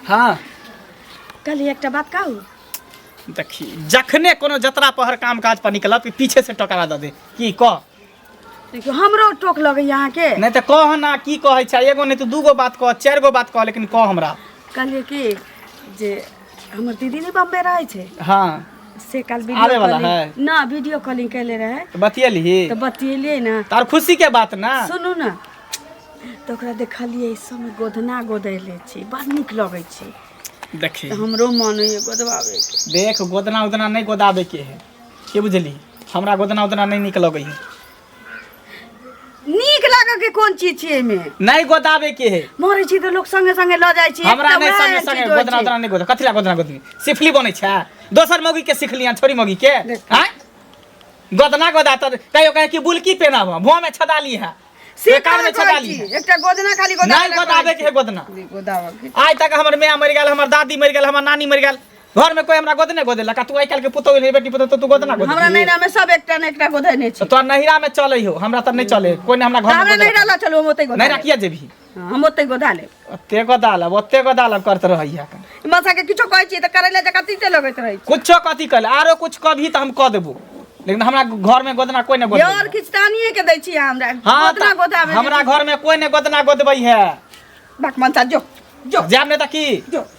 हाँ कल एक बात कहू देखी जखने कोनो जतरा पहर काम काज पर निकल पीछे से टकरा दे की कह देखियो हमरो टोक लगे यहाँ के नहीं तो कह ना की कहे छै एगो नहीं तो दूगो बात कह 4 गो बात कह लेकिन कह हमरा कहलिए कि जे हमर दीदी ने बम्बे रहे छे हाँ से कल आवे वीडियो वाला कॉलिंग है ना वीडियो कॉलिंग कैले रहे तो बतियली तो बतियलिए ना तार खुशी के बात ना सुनू ना तो ओकरा देखलिए इस समय गोदना गोदैले छी बड़ नीक लगे छी देखी तो हमरो मन होइए गोदवावे के देख गोदना उदना नहीं गोदावे के है के बुझली हमरा गोदना उदना नहीं निक लगे है नीक लागे के कोन चीज छी एमे नहीं गोदावे के है मरे छी तो लोग संगे संगे ल जाय छी हमरा नहीं संगे संगे गोदना उदना नहीं गोदा कथिला गोदना गोदनी सिफली बनै छै दोसर मौगी के सिखलिया छोरी मौगी के हैं गोदना गोदा त कहियो कहे कि बुलकी पेनाब भो में छदाली है बेकार में छदाली है एकटा गोदना खाली गोदा नहीं गोदावे के है गोदना गोदावा के आज तक हमर मां मर गेल हमर दादी मर गेल हमर नानी मर गेल घर में कोई हमरा गोदने गोदेला का तू आई काल के पुतो नहीं बेटी पुतो तो तू गोदना गोद हमरा नैरा में सब एकटा ने एकटा गोदै नै छी तो नहिरा में चलै हो हमरा त नहीं चले कोई ने हमरा घर में हमरा नैरा ला चलो हम ओतै गोदा नहिरा किया जेबी हम ओतै गोदा ले ओते गोदाल करत रहिया मसा के किछो कहै छी त करैले जका तीते लगैत रहै छी कुछो कथी कल आरो कुछ कभी त हम क देबो लेकिन हमरा घर में गोदना कोई ने गोद यार किचतानिए के दै छी हमरा हां गोदना गोदावे हमरा घर में कोई ने गोदना गोदबै है बाक मनसा जो जो जाम ने त की जो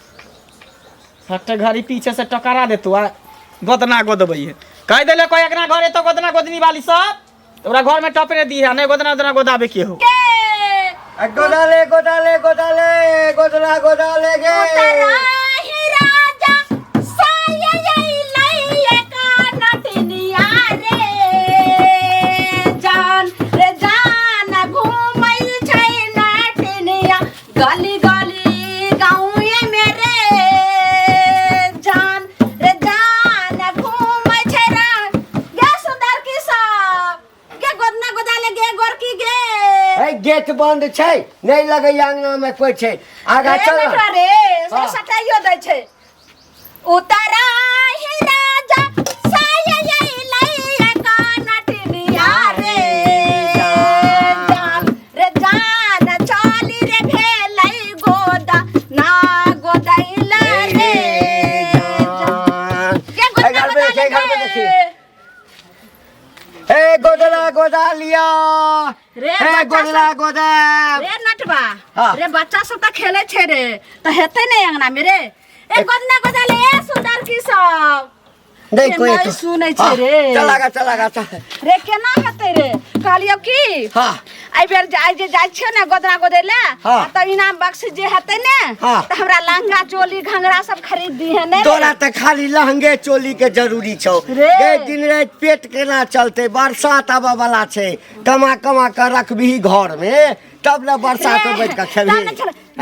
फटे घरी पीछे से टकरा देतो आ गोदना गोदबै है कह देले कोई एकरा घरे तो गोदना गोदनी वाली सब ओकरा घर में टपरे दी है नहीं गोदना उदना गोदावे के हो गोदाले गोदाले गोदाले गोदना गोदाले गे गली गली गाँव मेरे जान रे जान घूमै छै रे गे सुंदर की सब गे गोदना गोदाले गे गोरकी गे ए गेट बंद छै नहीं लगे अंगना में कोई छै आगा चल रे से सटाइयो दै छै उतरा ही राजा साया यही लइया कानटिनिया रे जान रे जान चली रे भेलै गोदा ना गोदैला रे जान के गोदा गोदा ए गोदना गोदालिया रे ए गोदना गोदा रे नटवा हाँ। रे बच्चा सब त खेले छै रे त हेतै नै अंगना में रे ए गोदना गोदाले ए सुंदर की सब नहीं कोई नहीं तो सुनै छै रे चलागा चल रे केना हेतै रे कहलियो की हां आई बेर जे जाइ छै ने गोदना गोदेला हाँ। त इनाम बख्श जे हेतै ने हाँ। त हमरा लहंगा चोली घंगरा सब खरीद दी है ने तोरा त खाली लहंगे चोली के जरूरी छौ रे। ए दिन रात पेट केना चलते बरसात आबे वाला छै कमा कमा के रखबी घर में तब न बरसात में बैठ के खेबी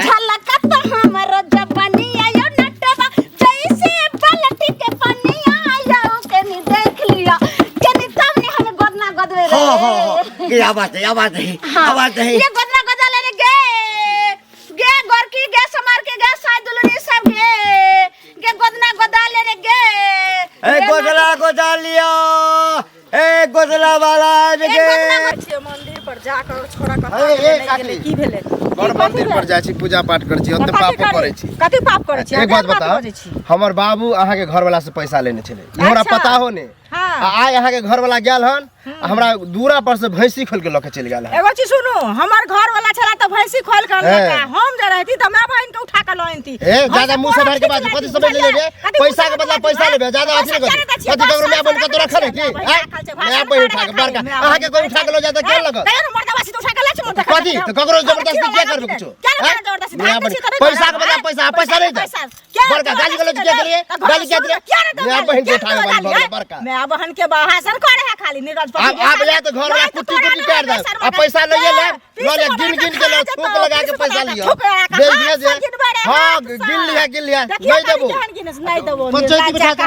झलकत हमर जवानी आयो नटवा जैसे पलटी के पानी आयो कनी देख लिया कनी तब ने हम गोदना गोदवे रे हां ये आवाज है ये गोदना गोदले रे गे गोरकी गे समर के गे साइदुलनी सब गे गोदना गोदले रे गे ए गोदला गोदालिया ए गोदला वाला गे मंदिर पर जाकर छोड़ा ए काकी की भेले बड़ मंदिर पर जाइ छी पूजा पाठ कर छी ओते पाप करे छी कथि पाप करे छी एक बात बताओ हमर बाबू अहाँ के घर वाला से पैसा लेने छले हमरा पता हो ने हां आय अहाँ के घर वाला गेल हन हमरा दूरा पर से भैंसी खोल के लके चल गेल हन एगो चीज सुनो हमर घर वाला छला त भैंसी खोल के लका हम जे रहती त मैं बहन के उठा के लइनती ए ज्यादा मुंह से भर के बात कथि समझ लेबे पैसा के बदला पैसा लेबे ज्यादा अथी कर कथि ककरो मैं बन के तो रख रे की मैं पे उठा के बड़का अहाँ के कोई उठा के लो जाता के लग मर्दवासी तो उठा के ले छ मुंह कथि तो ककरो जबरदस्ती क्या करबे कुछो पैसा के बदला पैसा नहीं दे बड़का गाली गलौज क्या करिए गाली क्या दिए मैं बहन के उठा के बड़का मैं बहन के भाषण करे है खाली निरज पर आप या तो घर वाला कुट्टी कुट्टी कर दे अब पैसा ले ले गिन गिन के लो थूक लगा के पैसा लियो दे दिए हां गिन लिया नहीं देबो पंचायती बिठा के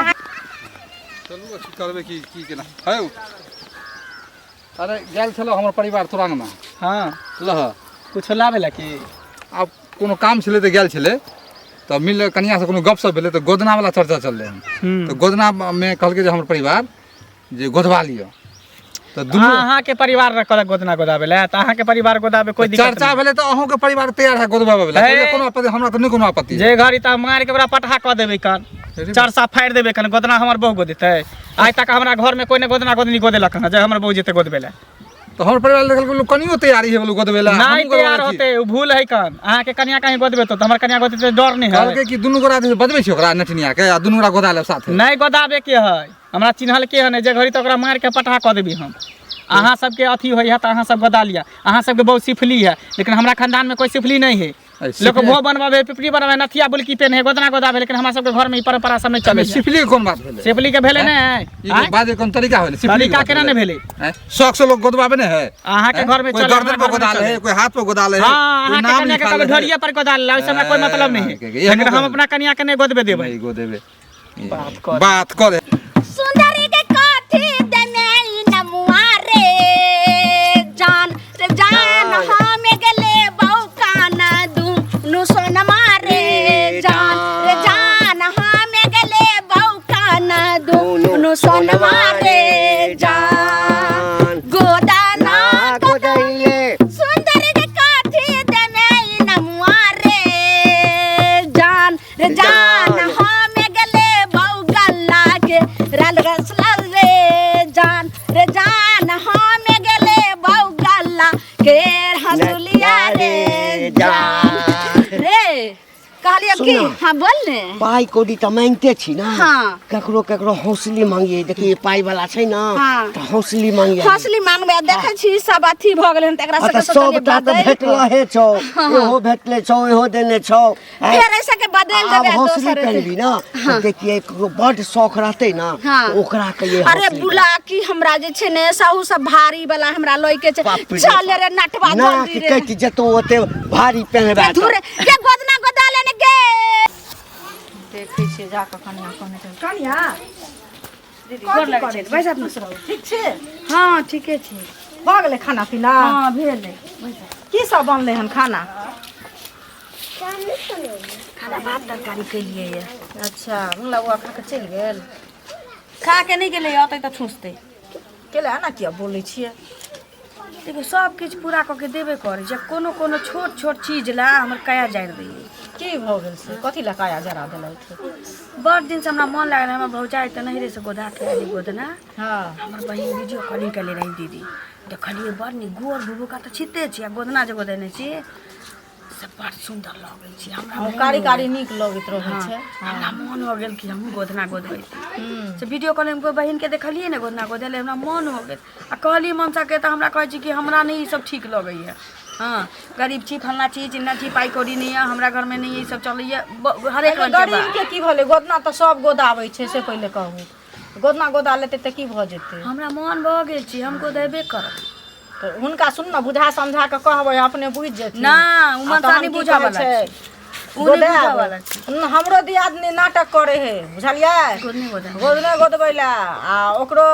चलू करबे की केना है अरे गेल छलो हमर परिवार तुरंग में हां लह कुछ लावेला की अब कोनो काम छले त गेल छले त मिल कनिया से कोनो गपशप भेले त गोदना वाला चर्चा चलले तो गोदना में कहलके जे हमर परिवार जे गोदवा लियो तो दुनू अहाँ के परिवार रखल गोदना गोदाबे ले त अहाँ के परिवार गोदाबे कोई दिक्कत चर्चा भेले तो अहूँ के परिवार तैयार है गोदबाबे वाला कोनो आपत्ति हमरा तो नहीं कोनो आपत्ति जे घड़ी त मार के ओकरा पटहा क देबे कन चरसा फाड़ देबे कन गोदना हमर बहु गोदेते आज तक हमरा घर में कोई ने गोदना गोदनी गोदेलक न जे हमर बहु जेते गोदबे ले तो हमर परिवार देखल लोग कनियो तैयारी है गोदबे ला नहीं तैयार होते उ भूल है कन अहाँ के कन्या कहीं गोदबे तो हमर कन्या गोदते डर नहीं है कहलके कि दुनू गोरा बदबे छी ओकरा नठनिया के आ दुनू गोरा गोदा ले साथे नहीं गोदाबे के है हमरा चिन्हल के है जे घड़ी त ओकरा मार के पटहा क देबी हम अहाँ सबके अथी होई है त अहाँ सब गोदा लिया अहाँ सबके बहुत सिफली है लेकिन हमरा खानदान में कोई सिफली नहीं है लोग भो बनवावे पिपरी बनवावे नथिया बुलकी पेन है गोदना गोदावे लेकिन हमरा सबके घर में ई परंपरा सब नहीं चले सिफली कोन बात भेले सिफली के भेले नहीं ई बात कोन तरीका होले सिफली तरीका केना नहीं भेले शौक से लोग गोदबावे ने है अहाँ के घर में कोई चले गर्दन पे गोदा ले है कोई हाथ पे गोदा ले है हां अहाँ के कन्या के कभी ढोरिया पर गोदा ले उससे हमरा कोई मतलब नहीं है लेकिन हम अपना कन्या के नहीं गोदबे देबे नहीं गोदेबे बात करे सुंदरी के काठी देने नमुआ रे जान हमें गले बहु काना दुनु सोन मारे जान हमें गले बहु काना दुनु सोन मारे जान गोदाना गोदाइले सुंदरी के काठी देने नमुआ रे जान हमें गले बहु गल्ला के रल रसला रे जान हमें गले बहु गल्ला के हंसुलिया रे जान रे कहलिए कि हां बोल ने पाई कोडी त मांगते छी ना हाँ। ककरो ककरो हौसली मांगिए देखिए पाई वाला छै ना हाँ। त हौसली मांगिए हंसली मांगबे देखे छी सब अथी भ गेलन त एकरा अत से सब ता त भेटला हे छौ एहो भेटले छौ एहो देने छौ फिर ऐसा के बदल देबे हौसली दोसर करबी ना त देखिए ककरो बड शौक रहते ना हाँ। त ओकरा के ये अरे बुला की हमरा जे छै ने साहू सब भारी वाला हमरा लई के छै चल रे नटवा ना जल्दी कि रे कहती जतो ओते भारी पहनबा धुरे के गोदना गोदा लेने गे देखै छियै जाकऽ कनिया कहने छै कनिया गोर लगै छै बैस अपना सब ठीक छै हाँ ठीके छै भ गेलै खाना पीना हाँ भेलै की सब बनलै हन खाना खाना भात तरकारी केलियै ये अच्छा मुला बुआ खा के चलि गेल खा के नहीं गेलै अतै तऽ ठुसतै केला ना किया बोलै छियै देखियौ सब किछु पूरा कऽ के देबे करै छै कोनो कोनो छोट छोट चीज ला हमर काया जारि दैयै की भ गेल से कथी ला काया जरा देलथि बड़ दिन से हमरा मन लागल हमर भौजाई तऽ नहिरे से गोदा के आली गोदना हां हमर बहिन वीडियो कॉलिंग केले रही दीदी देखलियै बड़ नीक गोर बुबुका तऽ छिते छी आ गोदना जे गोदेने छी सब बड़ सुंदर लगै छै हमरा कारी कारी नीक लगैत रहै छै हमरा मन हो गेल कि हमहूँ गोदना गोदबै से वीडियो कॉल में कोई बहिन के देखलियै ने गोदना गोदेले हमरा मन हो गेल आ कहलियै मनसा के तऽ हमरा कहै छी कि हमरा नहीं ई सब ठीक लगैया हाँ गरीब छी फलना छी चिन्ना छी पाई कौड़ी नहीं है हमरा घर में नहीं है ई सब चलैया हरेक रंग के गरीब के की भले गोदना तऽ सब गोदाबै छै से पहिले कहू गोदना गोदा लेतै तऽ की भ जेतै हमरा मन भऽ गेल छी हम गोदेबे करब तऽ हुनका सुन न बुझा समझा के कहबै अपने बुझि जेथिन ना उ मनसा नहीं बुझा वाला छै उ नहीं बुझा वाला छै हमरो दियादनी नाटक करे है बुझलियै गोदने गोदे गोदने गोदबै ला आ ओकरो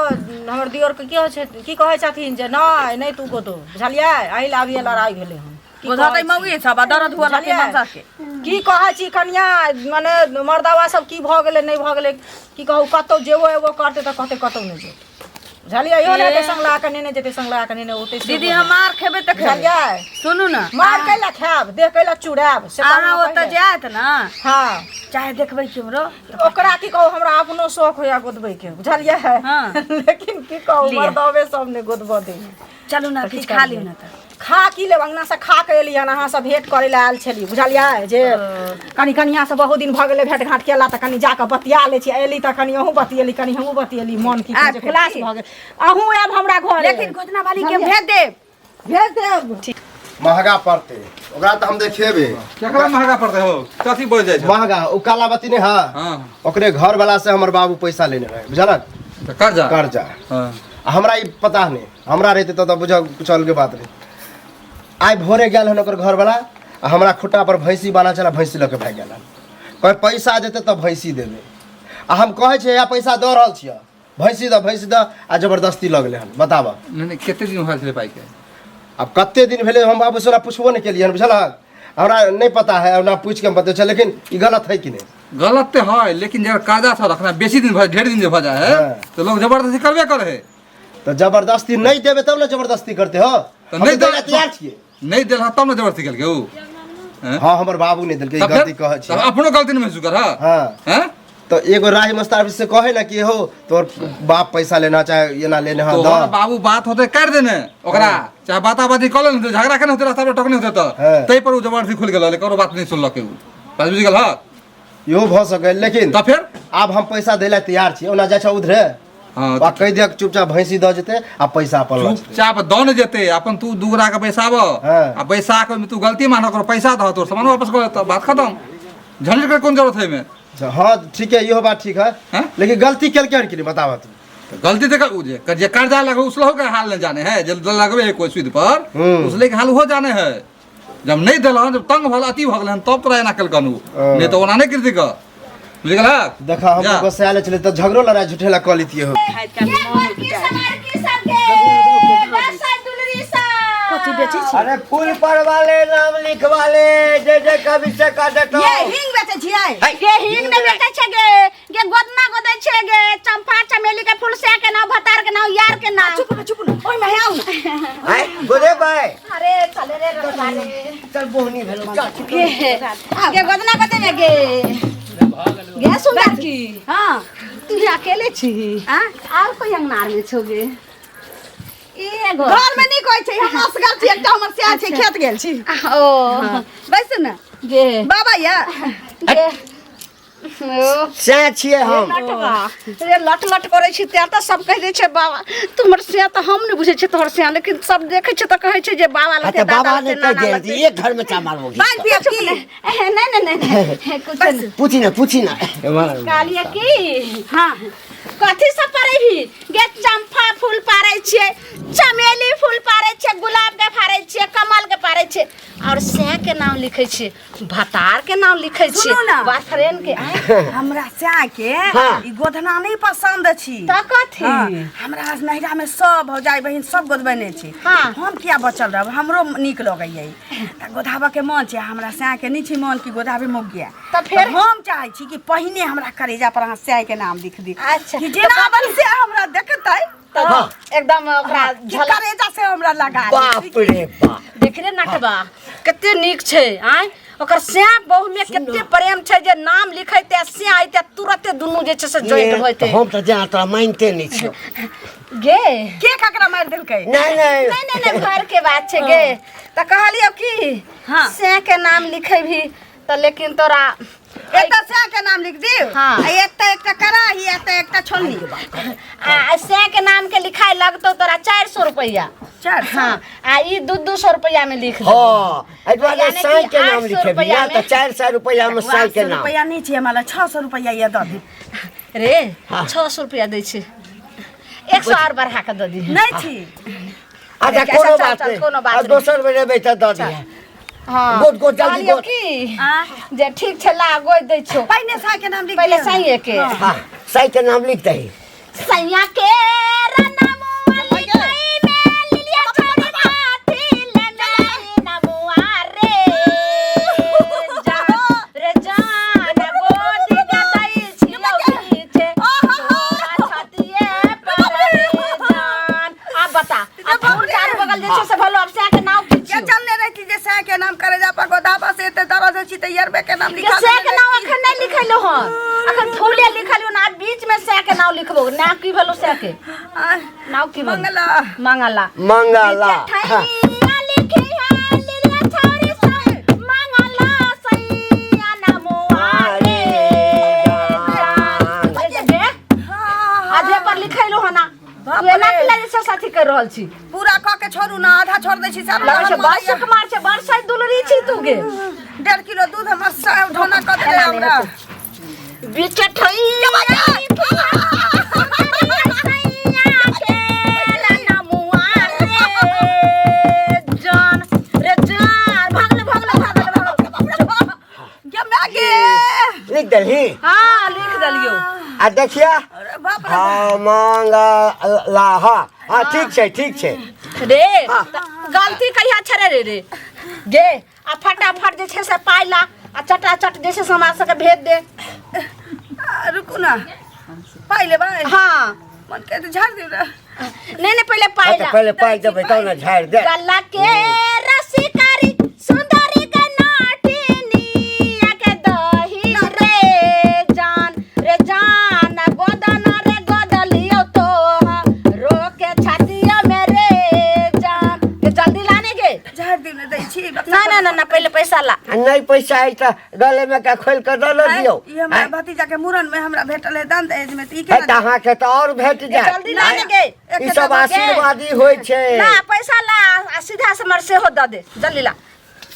हमर दियोर के की होइ छै की कहै छथिन जे नहीं तू गोदो बुझलियै एहि ला अभी लड़ाई भेलै हन गोदातै मौगी सब आ दर्द हुआ लागे मनसा के की कहै छी कन्या माने मर्दावा सब की भ गेलै नहीं भ गेलै की कहू कतौ जेबो एगो करते तऽ कहते कतौ नहीं जेतै बुझलियै इहो ने संगला के नेने जेतै संगला के नेने ओते दीदी हम मार खेबे तऽ खेबै बुझलियै सुनू ना मार कैला खायब देह कैला चुड़ाब से अहाँ ओतऽ जायत ना हां चाहे देखबै केमरो ओकरा की कहू हमरा अपनो शौक होया गोदबै के बुझलियै हाँ। लेकिन की कहू मर्दवे सब ने गोदबऽ दे चलू ना किछ खा लियौ ना तऽ खा की लेब अंगना से खा के एलियन अहाँ सब भेंट करे ला आयल छली बुझलियै जे कनी कनिया से बहुत दिन भ गेलै भेंट घाट केला त कनी जाके बतिया ले छी एली त कनी अहूँ बतियेली कनी हमहूँ बतियेली मन की जे खुलास भ गेल अहूँ आब हमरा घर लेकिन गोदना वाली के भेज देब महंगा पड़ते ओकरा तो हम देखेबे केकरा महंगा पड़ते हो कथी बोल जाय छै महंगा उ काला बाती ने है हां ओकरे घर वाला से हमर बाबू पैसा लेने रहे बुझलक तऽ कर्जा कर्जा हां हमरा ई पता नहीं हमरा रहते तो बुझ कुछ अलग बात नहीं आइ भोरे गेल हन ओकर घर वाला आ हमरा खुट्टा पर भैंसी बाना चला भैंसी लके भाग गेल कहे पैसा देते तब भैंसी देबे आ हम कहे छे या पैसा दऽ रहल छियै भैंसी द आ जबरदस्ती लगले हन बताब नहीं कते दिन होल छले पाई के अब कते दिन भेले हम बाबू से पूछबो नहीं केलिए बुझलक हमरा नहीं पता है ना पूछ के हम बता चल लेकिन ई गलत है कि नहीं गलत तो है लेकिन जब कर्जा सब रखना बेसी दिन ढेर दिन जो भ जाए है तो लोग जबरदस्ती करबे करे है तो जबरदस्ती नहीं देबे तब ना जबरदस्ती करते हो। तो नहीं देला तैयार छिए। नहीं देला तब ना जबरदस्ती केलके ऊ। हां हमर बाबू नहीं देलके, गलती कह छी। तब अपनो गलती नहीं महसूस कर। हां हैं तो एगो राज मस्तार से कहे ना कि हो तोर बाप पैसा लेना चाहे ये ना लेने हां तो द बाबू बात होते कर देने ओकरा चाहे बाताबाती कर लेने झगड़ा करने होते रास्ता पर टकने होते तो तई पर ऊ जबरदस्ती खुल गेल लेकिन बात नहीं सुनलक ऊ। बात बुझ गेल। हां यो भ सके लेकिन तो फिर अब हम पैसा देला तैयार छी। ओना जा छ उधरे हां आ कह दिया चुपचाप भैंसी द जेते आ पैसा अपन ल चुपचाप दन जेते अपन तू दुगरा के पैसा आब आ पैसा के तू गलती मान कर पैसा द तोर सामान वापस कर तो बात खत्म। झंझट के कौन जरूरत है में। हाँ ठीक है यो बात ठीक है लेकिन गलती केल के नहीं बतावा तू। गलती तो जे कर्जा लगे उसलो के हाल नहीं जाने है जब लगवे कोई सूद पर उसले के हाल हो जाने है। जब नहीं दिल जब तंग भल अति भ गेल तब तोरा एना कल कनु नहीं तो ओना नहीं कृति का बुझ गेल। देखा हम गोसाले चले तो झगड़ो लड़ाई झूठेला क लीती हो। अरे फूल पर वाले नाम लिखवा ले जे कभी से काटे तो ये हिंग बेचे छियै। गे हिंग ने बेचे छै गे गोदना गोदै छै गे चंपा चमेली के फूल से के नाम भतार के नाम यार के नाम। चुप न ओइ में आउ न। हाय गोदे भाई अरे चले रे रखवाले चल बोहनी भेलो चल गे गोदना गोदै में गे सुंदर की। हां तू अकेले छी। हां और कोई अंगनार में छो गे एगो घर में नहीं कोई छै। हम असगर छी एकटा हमर से छै खेत गेल छी। ओ बैस न गे बाबा या गे से छिए हम। रे लट लट करे छी ते त सब कह दे छै बाबा तुमर से त हम नहीं बुझे छै तोहर से लेकिन सब देखे छै त कहे छै जे बाबा लते बाबा दादा ने लते कह नाना दे लते एक घर में चामार होगी। पानी पिया की नहीं कुछ नहीं पूछी ना कालिया की। हां कथी सब पारे भी गे चंपा फूल पारे छे चमेली फूल पारे छे गुलाब के पारे छे कमल के पारे छे और से के नाम लिखे छे भतार के नाम लिखे छे सुनो ना। बाथरेन के हमरा से के ई गोधना नहीं पसंद छी। त कथी हमरा नहिरा में सब भौजाई बहिन सब गोदबने छी। हम किया बचल रहब हमरो निक लगैयै त गोधाबा के मन छै। हमरा से के नहीं छी मन की गोधाबे मुक गया त फिर हम चाहे छी कि पहिने हमरा करेजा पर अहाँ से के नाम लिख दी। अच्छा कि जेना बन से हमरा देखतै एकदम ओकरा करेजा से हमरा लगा बाप रे बाप देख रे नटबा कते नीक छै। आय ओकर स्याप बहु में कते प्रेम छै जे नाम लिखैते से आइते तुरंते दुनु जे छै से जॉइंट होइते। हम तो जा तोरा मानते नहीं छी गे के ककरा मार देलकै। नहीं घर के बात छै गे त कहलियो की से के नाम लिखे भी त लेकिन तोरा एकटा से के नाम लिख दियो। हाँ। एकटा कराही एकटा छोलनी आ से के नाम के लिखाई लगतो तोरा 400 रुपया। 400 हां आ ई 200 रुपया में लिख दे। हां एतवा यानी साई कि के नाम 800 लिखे रुपया बिया में- तो 400 रुपया में साई के नाम। रुपया नहीं छै हमरा 600 रुपया ये द दी। रे 600 रुपया दै छै 100 और बढ़ा के द दी। नहीं छी अच्छा कैसा कोनो चल, बात चल, नहीं कोनो बात आ नहीं। दोसर बेरे बेटा द दिया। हां गोद गोद जल्दी कहलियो गोद। की जे ठीक छै ला गोद दै छौ पहिने सा के नाम लिख पहले दियो। सही के हां साई के नाम लिख दही। सैया के रनमुआ लिखाई में लिलिया छोड़ी काठी ले नमुआ रे जान गोद के दई छिलो पीछे छतिए पर जान अब बता अब फूल चार बगल जे छै से भलो अब से के नाम की के चलने रहती जे सा के नाम करे जा पर गोदाबा से ते दरद छी ते यरबे के नाम लिखा से के नाम अखन नहीं लिखैलो हन अखन फूले लिखलियो ना बीच में से के नाम लिखबो ना की भलो से के नाम की मंगला मंगला मंगला ठैया लिखी है लिलिया छोरी से मंगला सैया नमुआ रे आधे पर लिखैलो हना ये ना कि लगे साथी कर रहल छी पूरा क के छोड़ू ना आधा छोड़ दे छी सब लगे छै बरस कुमार छै बरस दुलरी छी तू गे 1.5 किलो दूध हमर सब ढोना क दे हमरा बीच ठैया लिख दही। हाँ लिख दलियो आ देखिया अरे बाप रे हां मंगला हां ठीक छै रे गलती कहिया छरे रे गे आ फटाफट जे छै से पाइ ला आ चटाचट जे छै से हमरा सबके भेज दे रुकू ना पाइ ले भाई हाँ मन कहते झाड़ दे रहा नहीं पहले पाई अच्छा पहले पाई देबै तब ना झाड़ दे गला के रसिकारी सुंदरी के नाटिनी के दही रे जान गोदन रे गोदलियो तो रोके छातिया मेरे जान के जल्दी लाने के झाड़ दे ना दै छी ना पहले पैसा ला नहीं पैसा है त गले में का खोल कर दल दियो ये हमरा भतीजा के मुरन में हमरा भेटल है दान दहेज में त ई है के तहाँ के तो और भेट जाए जल्दी लाने के ई सब आशीर्वादी होय छे ना पैसा ला आ सीधा से मर से हो द दे जल्दी ला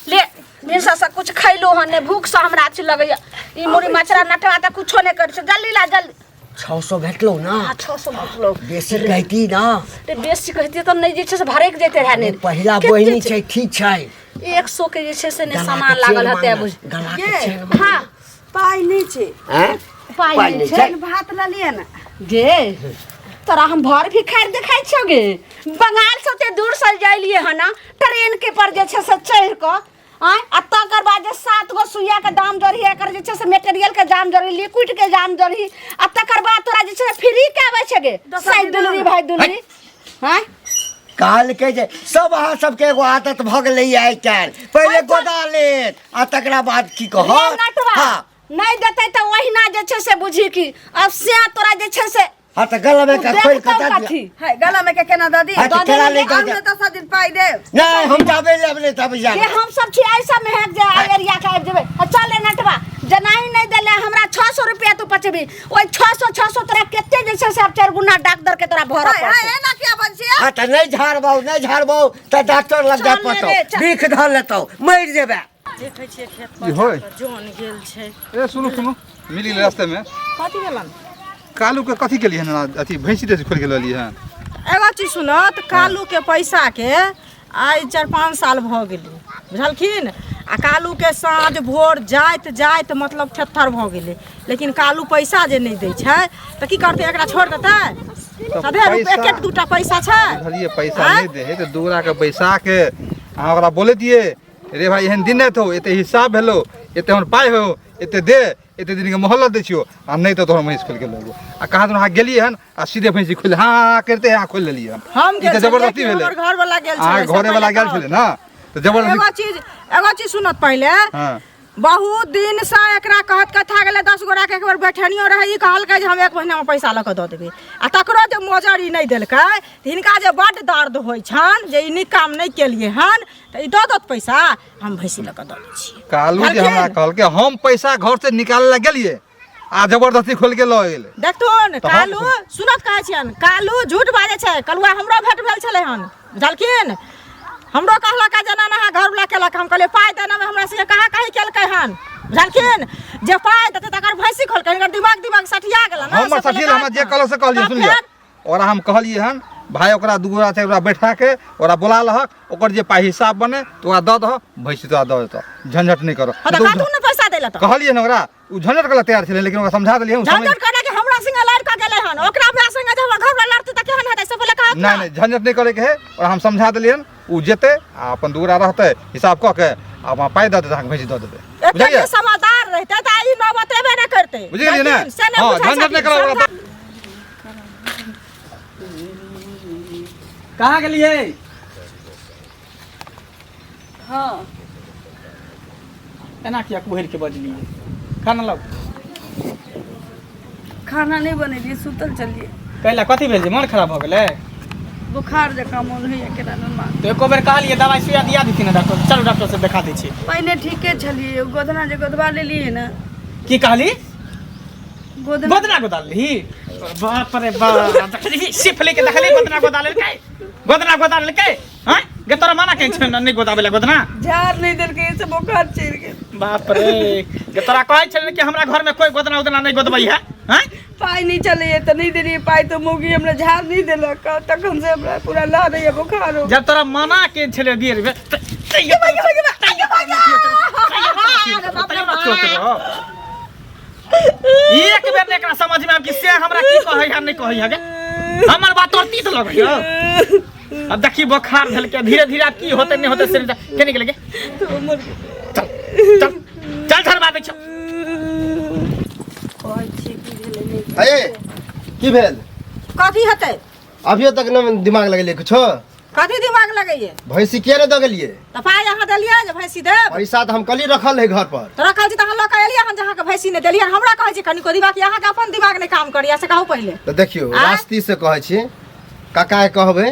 ले मेरे से कुछ खैलो हने भूख से हमरा अच्छी लगैया ई मुरी मछरा नटवा त कुछो नहीं कर जल्दी ला जल्दी 600 भेटलो ना 600 भेटलो बेसी कहती ना रे बेसी कहती तो नहीं जे छै से भरे के जेते रहने पहिला बहिनी छै ठीक छै 100 के जे छै से ने सामान लागल हते बुझ गला के चेन हां पाई नहीं छे हैं पाई नहीं छै चल भात ला लिए ना गे तोरा हम भर भी खाइ देखाइ छौ गे बंगाल से ते दूर से जाइलिए ह ना ट्रेन के पर जे छै से चढ़ क आ तकर बाद जे 7 गो सुइया के दाम जरही एकर जे छै से मटेरियल के दाम जरही लिक्विड के दाम जरही आ तकर बाद तोरा जे छै फ्री के आबै छै गे साइड दुलरी भाई दुलरी हैं काल के जे सब अहाँ सबके एगो आदत भ गेलै आइ काल पहले गोदा लेत आ तकरा बाद की कह हां नहीं देतै त ओहिना जे छै से बुझी की अब से तोरा जे छै से हां त गला में का खोल के दे दिया है गला में के केना द दी हाँ, तो केना ले दे हमने 10 दिन पाई दे नहीं हम जाबे लेबले तब जा के हम सब छी ऐसा महक जे एरिया का आबि जेबै चल ले नटवा जनाई नहीं देले हमरा 600 रुपया तू पचबी ओइ 600 तोरा केते जे छै से अब 4 गुना डॉक्टर के तोरा भर है ना क्या बंसी हां त नहीं झाड़बौ त डॉक्टर लग जा पतो बीख धर लेतौ मर जेबे देखै छियै खेत ई होय पर जोन गेल छै ए सुनो मिली रास्ते में कथी गेलन कालू के कथी के लिए ना अथी भैंसी दे खोल के ललिए हैं एगो चीज सुनो त कालू के पैसा के आइ 4-5 साल भ गेलै बुझलखिन आ कालू के साँझ भोर जाइत मतलब थेथर भ गेलै लेकिन कालू पैसा जे नहीं दै छै त की करतै एकरा छोड़ देतै सधे एक दूटा पैसा छै बुझलिए पैसा नहीं दे तो दूरा के पैसा के अहाँ ओकरा बोले दिए रे भाई एहन दिन नहीं तो एते हिसाब भेलो एते हम पाई हो एते दे एते दिन के मोहल्ला दे छियो आ नहीं तो तोहर भैंस खोल के लेबो आ कहाँ तो अहाँ गेलिए हन आ सीधे भैंसी खोल हाँ करते यहाँ खोल लेलिए हम ई त जबरदस्ती भेले हमर घर वाला गेल आ घरे वाला गेल छले ना तो जबरदस्ती एगो चीज सुनत पहले हां बहुत दिन से एकरा कहत कथा गेले 10 गोरा के एक बार बैठनियो रहे ई कहलकै जे हम 1 महीना में पैसा ल के द देबे आ तकरो जे मोजरी नहीं देलकै हिनका जे बड दर्द होय छन जे ई नी काम नहीं केलिए हन त ई दत पैसा हम भैंसी ल के द दै छी कालू जे हमरा कहलके हम पैसा घर से निकाले ला गेलिए आ जबरदस्ती खोल के ल गेले देखथुन कालू सुनत कहै छियन कालू झूठ बाजे छै कलुआ हमरो भेट भेल छले हन बुझलखिन हमरो कहलक जना ना घर वाला केलक हम कहले पाई देना में हमरा से कहा कहीं केलकै हन बुझलखिन जे पाई देते तकर भैंसी खोलकै इनकर दिमाग सठिया गेल ना हम सठिया हम जे कहल से कहलिए सुनिए और हम कहलिए हन भाई ओकरा दुगोरा से ओकरा बैठा के ओकरा बुला लहक ओकर जे पाई हिसाब बने तो ओकरा द दह भैंसी तो द देतो झंझट नहीं करो त काटू ने पैसा देला त कहलिए न ओकरा उ झंझट कला तैयार छले लेकिन ओकरा समझा देलिए झंझट करे के हमरा संगे लड़ के गेले हन ओकरा अपना संगे जब घर वाला लड़ते त केहन हेतै से पहले कहा नहीं झंझट नहीं करे के है और हम समझा देलिए उ जेते आ अपन दुगोरा रहते हिसाब क के अब पाई द दे भैंसी द देबे बुझलिए समझदार रहते त ई न बतेबे न करते बुझलिए ना हां झंझट नहीं करो कहाँ गेलिए हां एना किया कुहर के बजलिए खाना लाओ खाना नहीं बनेलिए सुतल चलिए कहला कथी भेल जे मन खराब भ गेलै बुखार जका मन होइए केना न मान तो एको बेर कहलिए दवाई सुइया दिया दी ना डॉक्टर चलो डॉक्टर से दिखा दै छी पहले ठीके छलिए गोदना जे गोदवा लेलिए ना की कहली गोदना गोदना गोदाली बाप रे बाप देखली सिफले के देखली गोदना गोदाले के गोदना गोदाले के हैं गे तोरा माना के छ नहीं गोदाबेला गोदना झाड़ नहीं देल के से बुखार चढ़ गेल बाप रे गे तोरा कहै छले कि हमरा घर में कोई गोदना उदना नहीं गोदबई है हैं पाई नहीं चले तो नहीं देलिए पाई तो मोगी हमरा झाड़ नहीं देलक तखन से हमरा पूरा ला दैए बुखार हो जब तोरा माना के छले गिर एक बेर ने एकरा समझ में आब कि से हमरा की कहै है नहीं कहै है गे हमर बात तोर तीत लगै है अब देखी बुखार भेल के धीरे धीरे की होते नहीं होते शरीर के निकल गे चल चल धरबा दै छ अये की भेल कथी हेतै अभियो तक न दिमाग लगेलिए कुछो कथी दिमाग लगैये भैंसी के द गेलिए त पाइ अहाँ देलियै जे भैंसी देब पैसा तो हम कल ही रखल है घर पर त रखल छी त अहाँ लऽ कऽ एलियै हम जहाँ के भैंसी नहि देलियै हमरा कहै छी कनिको दिमाग कि अहाँ के अपन दिमाग नहि काम करिया से कहू पहिले तो देखियो रास्ती से कहै छी काका के कहबै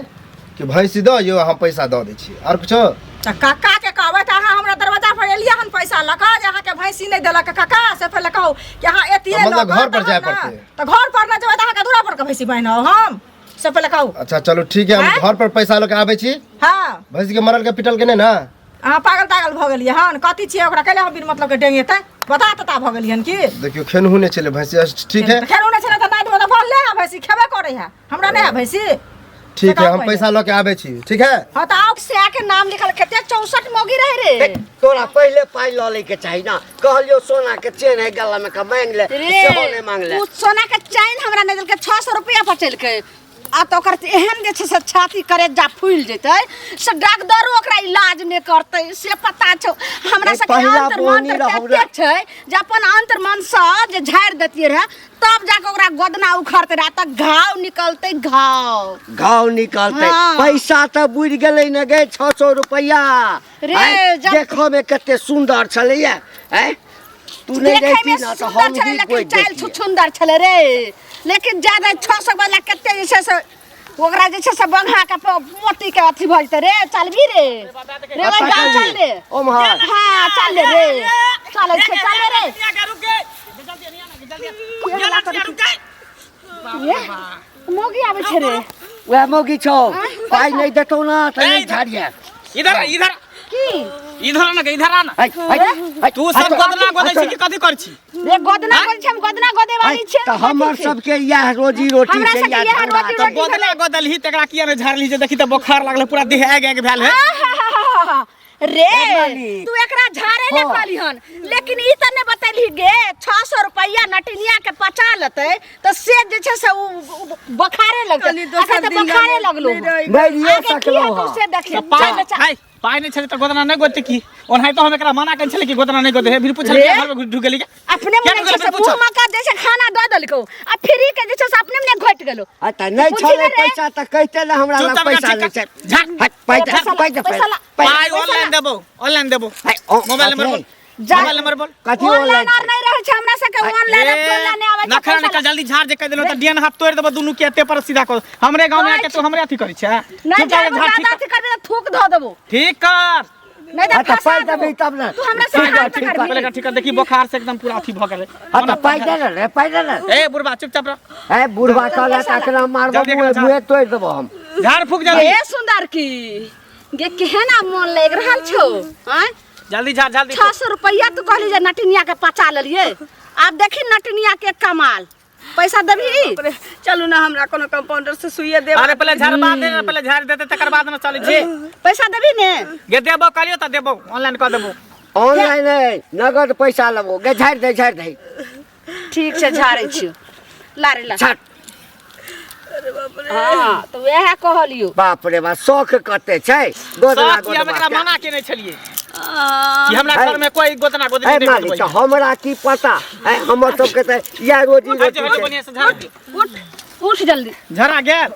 कि भैंसी दो यो हम पैसा दऽ दै छी और कुछो त काका के कहबै त अहाँ हमरा दरवाजा पर एलियै हन पैसा लऽ कऽ जे अहाँ के भैंसी नहि देलक काका से पहिले कहू कि अहाँ एतियै मतलब घर पर जाय पड़तै त घर पर न जेबै त अहाँ के दूरा पर के भैंसी बहनौ हम से पहिले कहू अच्छा चलो ठीक है हम घर पर पैसा लेके आबै छी हां भैंसी के मरल के पिटल के नहीं ना अहाँ पागल तागल भ गेलियै हन कथी छियै ओकरा कैले हम बिन मतलब के डेंगेतै बता तता भ गेलियै हन की देखियो खेनहु नहीं चले भैंसी ठीक है खेलू नहीं चले त नाइट में त बोल ले भैंसी खेबे करे है हमरा नहीं है भैंसी ठीक है हम पैसा लेके आबै छी ठीक है हां त आओ से आके नाम लिखल केते 64 मोगी रहे रे तोरा पहले पाई ल ले के चाहिए ना कहलियो सोना के चेन है गला में का मांग ले सेहो नहीं मांग ले उ सोना के चैन हमरा ने देल के 600 रुपया पर चल के आ तो ओकर एहन जे छै से छाती करे जा फूल जेतै से डॉक्टरो ओकरा इलाज ने करतै से पता छौ हमरा से अंतर मंत्र कते छै जे अपन अंतर मन से जे झाड़ देतियै रहे तब जाके ओकरा गोदना उखड़ते रहा त घाव निकलते घाव निकलते पैसा तो बुझ गेलै न गे 600 रुपया रे देखो में कते सुंदर छलैया हैं तू नहीं देखी ना तो हम ही कोई चाल सुंदर छले रे लेकिन ज्यादा 600 वाला कते जे छै से ओकरा जे छै से बंघा के मोटी के अथी भ जते रे चलबी रे रे चल रे ओ मां हां चल रे चल रे ये मोगी आबै छै रे वह मोगी छौ पाई नहीं देतो ना त नहीं झाड़िया इधर की इधर ना इधर आना तू सब गोदना गोदै छी कि कथि कर छी रे गोदना कर छी हम गोदना गोदे वाली छी त हमर सब के यह रोजी रोटी छै या तो गोदना गोदलही तकरा किया ने झाड़ली जे देखी त बुखार लागले पूरा देह आग भेल है रे तू एकरा झाड़े ले पाली हन लेकिन ई त ने बतैली गे 600 रुपया नटिनिया के पचा लेतै त से जे छै से बुखारे लगतै अच्छा त बुखारे लगलो बैरियो सकलो तू से देखी पाई नहीं छले त गोदना नहीं गोदते की ओनहाई तो हम एकरा मना कन छले कि गोदना नहीं गोदे फिर पूछल के घर में ढुक गेली अपने मन से मुंह मका जैसे खाना द दलको आ फ्री के जैसे अपने में घट गेलो आ त नहीं छले पैसा त कहते ले हमरा लग पैसा नहीं छै हट पैसा पाई ऑनलाइन देबो मोबाइल नंबर बोल मोबाइल नंबर बोल कथि ऑनलाइन नहीं रहे छै हमरा से के ऑनलाइन ऑनलाइन आवे छै नखरा निकल जल्दी झाड़ जे कह देलो त डियन हाथ तोड़ देबो दुनु के एते पर सीधा कर हमरे गांव में आके तू हमरे अथी करै छै नहीं ज्यादा अथी करबे त थूक ध देबो ठीक कर नहीं त त पाई देबे तब ना तू हमरा से पहले का ठीक कर देखी बुखार से एकदम पूरा अथी भ गेले आ त पाई दे रे पाई दे ए बुढ़वा चुपचाप रह ए बुढ़वा कहला तकरा मारबो मुंह तोड़ देबो हम झाड़ फूक जल्दी ए सुंदर की गे केहना मन लाग रहल छौ हैं जल्दी झाड़ जल्दी 600 रुपया तू कहली जे नटिनिया के पचा लेलिए अब देखी नटिनिया के कमाल पैसा देबी चलू ना हमरा कोनो कंपाउंडर से सुइया दे अरे पहले झाड़ बाद दे पहले झाड़ देते तकर बाद में चली छी पैसा देबी ने गे देबो कलियो त देबो ऑनलाइन कर देबो ऑनलाइन नहीं नगद पैसा लेबो गे झाड़ दे ठीक से झाड़ै छी लारे ला छट हां तो वह कहलियो बाप रे बा शौक कते छै गोदना हम एकरा मना के नहीं छलिए कि हमरा घर में कोई गोदना गोदी नहीं मालिक देबो हमरा की पता है हमर सब के त या रोजी रोटी छै बढ़िया से झाड़ उठ जल्दी झरा गेल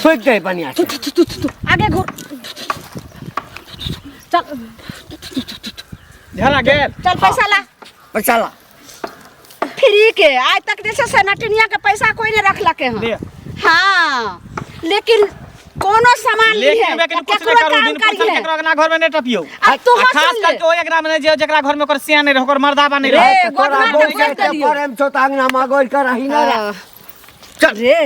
सोच दे बढ़िया से आगे घुर चल झरा गेल चल पैसा ला फ्री के आज तक जैसे से नटिनिया के पैसा कोई नहीं रखलके ले हैं हां लेकिन कोनो सामान ली है लेकिन कुछ नहीं करू दिन पूछल केकरा ना घर में नहीं टपियो अब तू खास करके ओ एकरा में जे जेकरा घर में ओकर सिया नहीं रह ओकर मर्दाबा नहीं रह तोरा बोल के परम छोटा अंगना मागोल कर रही ना चल रे